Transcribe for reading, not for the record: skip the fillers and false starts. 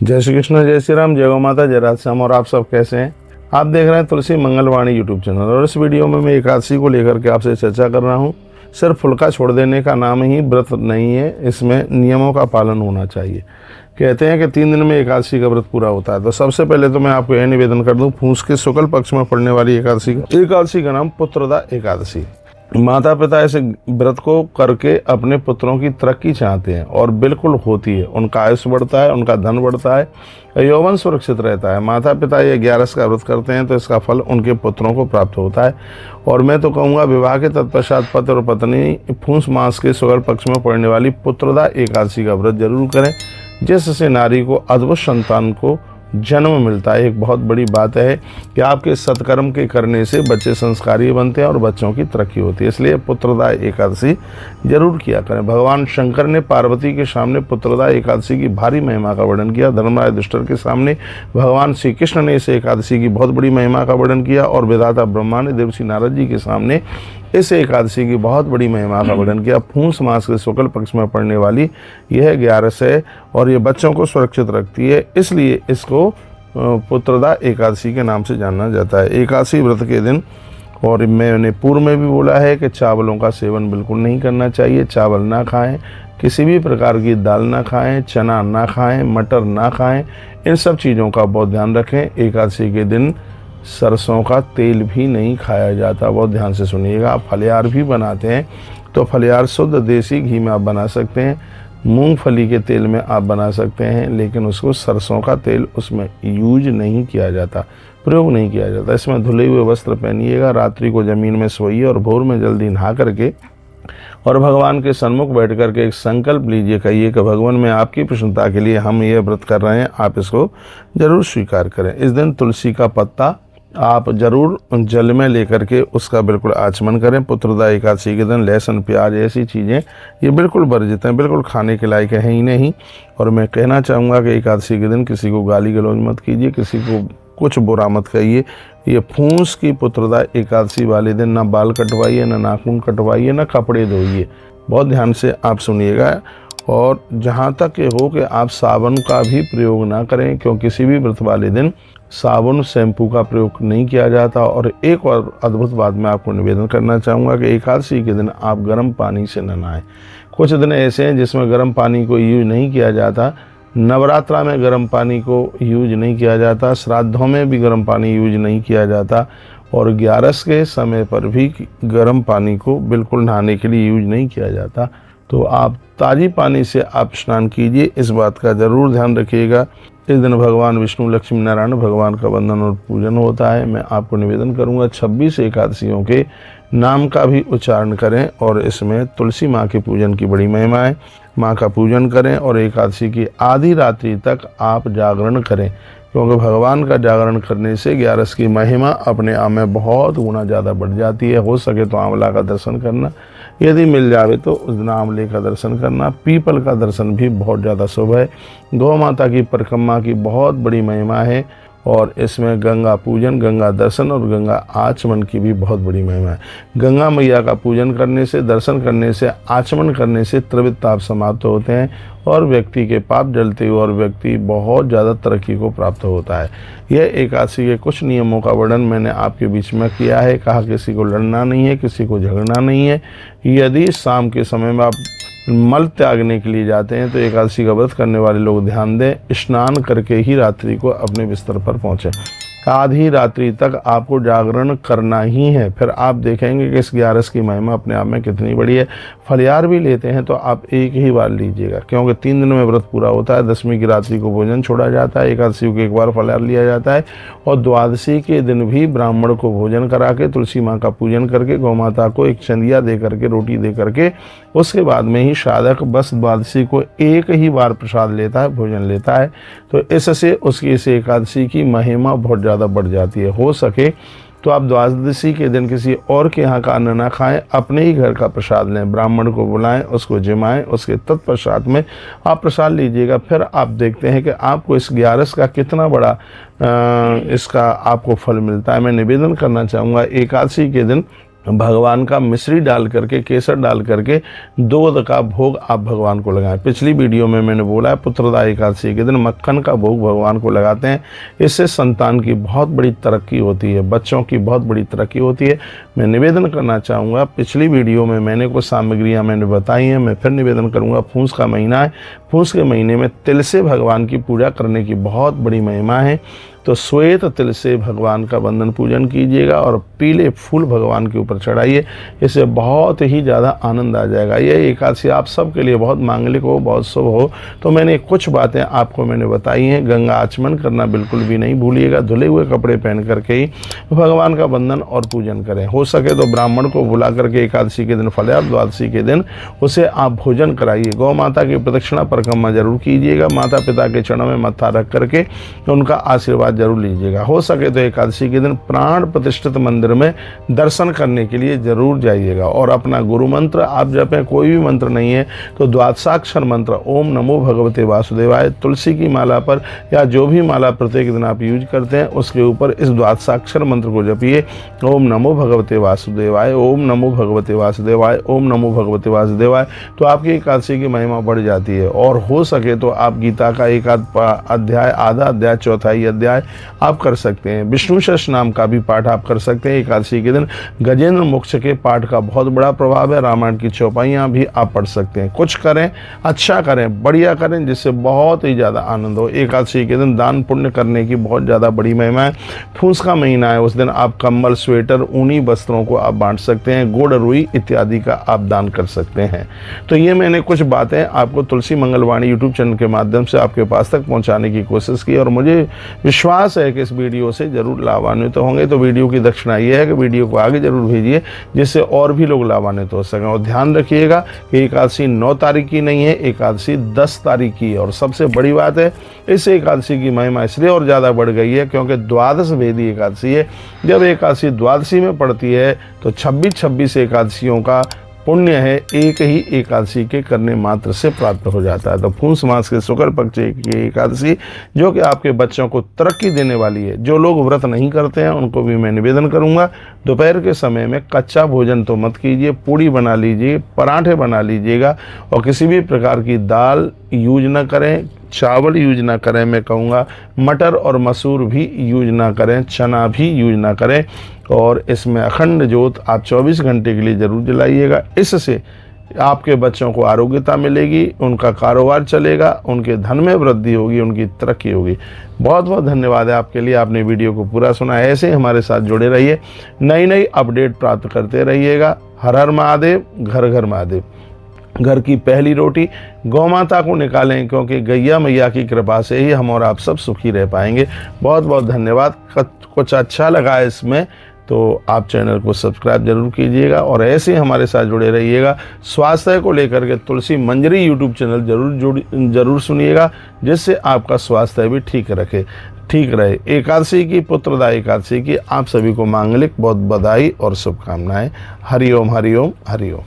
जय श्री कृष्ण, जय श्री राम, जय गौ माता, जय राधे श्याम। और आप सब कैसे हैं? आप देख रहे हैं तुलसी मंगलवाणी यूट्यूब चैनल। और इस वीडियो में मैं एकादशी को लेकर के आपसे चर्चा कर रहा हूं। सिर्फ फुल्का छोड़ देने का नाम ही व्रत नहीं है, इसमें नियमों का पालन होना चाहिए। कहते हैं कि 3 दिन में एकादशी का व्रत पूरा होता है। तो सबसे पहले तो मैं आपको यह निवेदन कर दूं, पूस के शुक्ल पक्ष में पड़ने वाली एकादशी का नाम पुत्रदा एकादशी। माता पिता ऐसे व्रत को करके अपने पुत्रों की तरक्की चाहते हैं और बिल्कुल होती है। उनका आयुष बढ़ता है, उनका धन बढ़ता है, यौवन सुरक्षित रहता है। माता पिता ये 11 का व्रत करते हैं तो इसका फल उनके पुत्रों को प्राप्त होता है। और मैं तो कहूँगा, विवाह के तत्पश्चात पति और पत्नी पूस मास के शुक्ल पक्ष में पड़ने वाली पुत्रदा एकादशी का व्रत जरूर करें, जिससे नारी को अद्भुत संतान को जन्म मिलता है। एक बहुत बड़ी बात है कि आपके सत्कर्म के करने से बच्चे संस्कारी बनते हैं और बच्चों की तरक्की होती है। इसलिए पुत्रदा एकादशी जरूर किया करें। भगवान शंकर ने पार्वती के सामने पुत्रदा एकादशी की भारी महिमा का वर्णन किया। धर्मराज युधिष्ठिर के सामने भगवान श्री कृष्ण ने इस एकादशी की बहुत बड़ी महिमा का वर्णन किया। और विधाता ब्रह्मा ने देवर्षि नारद जी के सामने इस एकादशी की बहुत बड़ी महिमा का वर्णन किया। पूस मास के शुक्ल पक्ष में पड़ने वाली यह 11 है और ये बच्चों को सुरक्षित रखती है, इसलिए इसको पुत्रदा एकादशी के नाम से जाना जाता है। एकादशी व्रत के दिन, और मैंने पूर्व में भी बोला है कि चावलों का सेवन बिल्कुल नहीं करना चाहिए। चावल ना खाएं, किसी भी प्रकार की दाल ना खाएं, चना ना खाएं, मटर ना खाएं। इन सब चीज़ों का बहुत ध्यान रखें। एकादशी के दिन सरसों का तेल भी नहीं खाया जाता, बहुत ध्यान से सुनिएगा। आप फलियार भी बनाते हैं तो फलियार शुद्ध देसी घी में आप बना सकते हैं, मूंगफली के तेल में आप बना सकते हैं, लेकिन उसको सरसों का तेल उसमें यूज नहीं किया जाता, प्रयोग नहीं किया जाता। इसमें धुले हुए वस्त्र पहनिएगा, रात्रि को ज़मीन में सोइए और भोर में जल्दी नहा करके और भगवान के सन्मुख बैठ करके एक संकल्प लीजिए, कहिए कि भगवान मैं आपकी प्रसन्नता के लिए हम ये व्रत कर रहे हैं, आप इसको जरूर स्वीकार करें। इस दिन तुलसी का पत्ता आप जरूर जल में लेकर के उसका बिल्कुल आचमन करें। पुत्रदा एकादशी के दिन लहसुन, प्याज ऐसी चीज़ें ये बिल्कुल वर्जित हैं, बिल्कुल खाने के लायक है ही नहीं। और मैं कहना चाहूँगा कि एकादशी के दिन किसी को गाली गलौज मत कीजिए, किसी को कुछ बुरा मत कहिए। ये पूस की पुत्रदा एकादशी वाले दिन ना बाल कटवाइए, ना नाखून कटवाइए, ना कपड़े धोइए। बहुत ध्यान से आप सुनिएगा। और जहाँ तक ये हो कि आप साबुन का भी प्रयोग ना करें, क्योंकि किसी भी व्रत वाले दिन साबुन शैम्पू का प्रयोग नहीं किया जाता। और एक और अद्भुत बात मैं आपको निवेदन करना चाहूँगा कि एकादशी के दिन आप गर्म पानी से न नहाएं। कुछ दिन ऐसे हैं जिसमें गर्म पानी को यूज नहीं किया जाता। नवरात्रा में गर्म पानी को यूज नहीं किया जाता, श्राद्धों में भी गर्म पानी यूज नहीं किया जाता, और 11 के समय पर भी गर्म पानी को बिल्कुल नहाने के लिए यूज नहीं किया जाता। तो आप ताज़ी पानी से आप स्नान कीजिए, इस बात का ज़रूर ध्यान रखिएगा। इस दिन भगवान विष्णु, लक्ष्मी नारायण भगवान का वंदन और पूजन होता है। मैं आपको निवेदन करूंगा 26 एकादशियों के नाम का भी उच्चारण करें, और इसमें तुलसी माँ के पूजन की बड़ी महिमा है। माँ का पूजन करें और एकादशी की आधी रात्रि तक आप जागरण करें, क्योंकि भगवान का जागरण करने से 11 की महिमा अपने आप में बहुत गुना ज़्यादा बढ़ जाती है। हो सके तो आंवला का दर्शन करना, यदि मिल जावे तो उस दिन आंवले का दर्शन करना। पीपल का दर्शन भी बहुत ज़्यादा शुभ है। गौ माता की परिक्रमा की बहुत बड़ी महिमा है, और इसमें गंगा पूजन, गंगा दर्शन और गंगा आचमन की भी बहुत बड़ी महिमा है। गंगा मैया का पूजन करने से, दर्शन करने से, आचमन करने से त्रिविध ताप समाप्त होते हैं और व्यक्ति के पाप जलते हुए और व्यक्ति बहुत ज़्यादा तरक्की को प्राप्त होता है। यह एकादशी के कुछ नियमों का वर्णन मैंने आपके बीच में किया है। कहा किसी को लड़ना नहीं है, किसी को झगड़ना नहीं है। यदि शाम के समय में आप मल त्यागने के लिए जाते हैं तो एकादशी का व्रत करने वाले लोग ध्यान दें, स्नान करके ही रात्रि को अपने बिस्तर पर पहुंचें। आधी रात्रि तक आपको जागरण करना ही है। फिर आप देखेंगे कि इस 11 की महिमा अपने आप में कितनी बड़ी है। फलियार भी लेते हैं तो आप एक ही बार लीजिएगा, क्योंकि 3 दिन में व्रत पूरा होता है। 10वीं की रात्रि को भोजन छोड़ा जाता है, एकादशी को एक बार फलियार लिया जाता है, और द्वादशी के दिन भी ब्राह्मण को भोजन करा के तुलसी माँ का पूजन करके गौ माता को एक चंदिया दे करके, रोटी दे करके, उसके बाद में ही साधक बस द्वादशी को एक ही बार प्रसाद लेता है, भोजन लेता है। तो इससे उसकी इस एकादशी की महिमा बहुत ज़्यादा बढ़ जाती है। हो सके तो आप द्वादशी के दिन किसी और के यहाँ का अन्न ना खाएं, अपने ही घर का प्रसाद लें, ब्राह्मण को बुलाएं, उसको जिमाएं, उसके तत्पश्चात में आप प्रसाद लीजिएगा। फिर आप देखते हैं कि आपको इस 11 का कितना बड़ा इसका आपको फल मिलता है। मैं निवेदन करना चाहूँगा, एकादशी के दिन भगवान का मिश्री डाल करके, केसर डाल करके दूध का भोग आप भगवान को लगाएं। पिछली वीडियो में मैंने बोला है पुत्रदा एकादशी के दिन मक्खन का भोग भगवान को लगाते हैं, इससे संतान की बहुत बड़ी तरक्की होती है, बच्चों की बहुत बड़ी तरक्की होती है। मैं निवेदन करना चाहूँगा, पिछली वीडियो में मैंने कुछ सामग्रियाँ मैंने बताई हैं, मैं फिर निवेदन करूँगा। फूस का महीना है, फूस के महीने में तिल से भगवान की पूजा करने की बहुत बड़ी महिमा है। तो श्वेत तिल से भगवान का वंदन पूजन कीजिएगा और पीले फूल भगवान के ऊपर चढ़ाइए, इससे बहुत ही ज़्यादा आनंद आ जाएगा। यह एकादशी आप सबके लिए बहुत मांगलिक हो, बहुत शुभ हो। तो मैंने कुछ बातें आपको मैंने बताई हैं। गंगा आचमन करना बिल्कुल भी नहीं भूलिएगा, धुले हुए कपड़े पहन करके ही भगवान का वंदन और पूजन करें। हो सके तो ब्राह्मण को बुला करके एकादशी के दिन, फलहार द्वादशी के दिन उसे आप भोजन कराइए। गौ माता की प्रदक्षिणा परिक्रमा जरूर कीजिएगा, माता पिता के चरणों में मत्था रख करके उनका आशीर्वाद जरूर लीजिएगा। हो सके तो एकादशी के दिन प्राण प्रतिष्ठित मंदिर में दर्शन करने के लिए जरूर जाइएगा और अपना गुरु मंत्र आप जपें। कोई भी मंत्र नहीं है तो द्वादशाक्षर मंत्र ओम नमो भगवते वासुदेवाय, तुलसी की माला पर या जो भी माला प्रत्येक दिन आप यूज करते हैं उसके ऊपर इस द्वादशाक्षर मंत्र को जपिए। ओम नमो भगवते वासुदेवाय, ओम नमो भगवते वासुदेवाय, ओम नमो भगवते वासुदेवाय। तो आपकी एकादशी की महिमा बढ़ जाती है। और हो सके तो आप गीता का एक अध्याय, आधा अध्याय, चौथाई अध्याय आप कर सकते हैं। विष्णु सहस्त्र नाम का भी पाठ आप कर सकते हैं एकादशी के दिन। गजेंद्र मोक्ष के पाठ का बहुत बड़ा प्रभाव है। रामायण की चौपाइयाँ भी आप पढ़ सकते हैं। कुछ करें, अच्छा करें, बढ़िया करें, जिससे बहुत ही ज़्यादा आनंद हो। एकादशी के दिन दान पुण्य करने की बहुत ज़्यादा बड़ी महिमा है। फूस का महीना है, उस दिन आप कंबल, स्वेटर, ऊनी वस्त्रों को आप बांट सकते हैं। गुड़, रुई इत्यादि का आप दान कर सकते हैं। तो ये मैंने कुछ बातें आपको तुलसी मंगलवाणी यूट्यूब चैनल के माध्यम से आपके पास तक पहुँचाने की कोशिश की और मुझे विश्वास है कि इस वीडियो से जरूर लाभान्वित होंगे। तो वीडियो की दक्षिणा ये है कि वीडियो को आगे जरूर भेजिए, जिससे और भी लोग लाभान्वित हो सकें। और ध्यान रखिएगा कि एकादशी 9 तारीख की नहीं है, एकादशी 10 तारीख की है। और सबसे बड़ी बात है, इस एकादशी की महिमा इसलिए और ज़्यादा बढ़ गई है क्योंकि द्वादश भेदी एकादशी है। जब एकादशी द्वादशी में पड़ती है तो 26 एकादशियों का पुण्य है एक ही एकादशी के करने मात्र से प्राप्त हो जाता है। तो पूस मास के शुक्ल पक्ष की एकादशी जो कि आपके बच्चों को तरक्की देने वाली है। जो लोग व्रत नहीं करते हैं उनको भी मैं निवेदन करूंगा, दोपहर के समय में कच्चा भोजन तो मत कीजिए, पूड़ी बना लीजिए, पराठे बना लीजिएगा और किसी भी प्रकार की दाल यूज ना करें, चावल यूज ना करें। मैं कहूँगा मटर और मसूर भी यूज ना करें, चना भी यूज ना करें। और इसमें अखंड ज्योत आप 24 घंटे के लिए ज़रूर जलाइएगा। इससे आपके बच्चों को आरोग्यता मिलेगी, उनका कारोबार चलेगा, उनके धन में वृद्धि होगी, उनकी तरक्की होगी। बहुत बहुत धन्यवाद है आपके लिए, आपने वीडियो को पूरा सुना। ऐसे ही हमारे साथ जुड़े रहिए, नई नई अपडेट प्राप्त करते रहिएगा। हर हर महादेव, घर घर महादेव। घर की पहली रोटी गौ माता को निकालें, क्योंकि गैया मैया की कृपा से ही हम और आप सब सुखी रह पाएंगे। बहुत बहुत धन्यवाद। कुछ अच्छा लगा इसमें तो आप चैनल को सब्सक्राइब जरूर कीजिएगा और ऐसे हमारे साथ जुड़े रहिएगा। स्वास्थ्य को लेकर के तुलसी मंजरी यूट्यूब चैनल जरूर सुनिएगा, जिससे आपका स्वास्थ्य भी ठीक रहे। एकादशी की, पुत्रदा एकादशी की आप सभी को मांगलिक बहुत बधाई और शुभकामनाएं। हरिओम हरिओम हरिओम।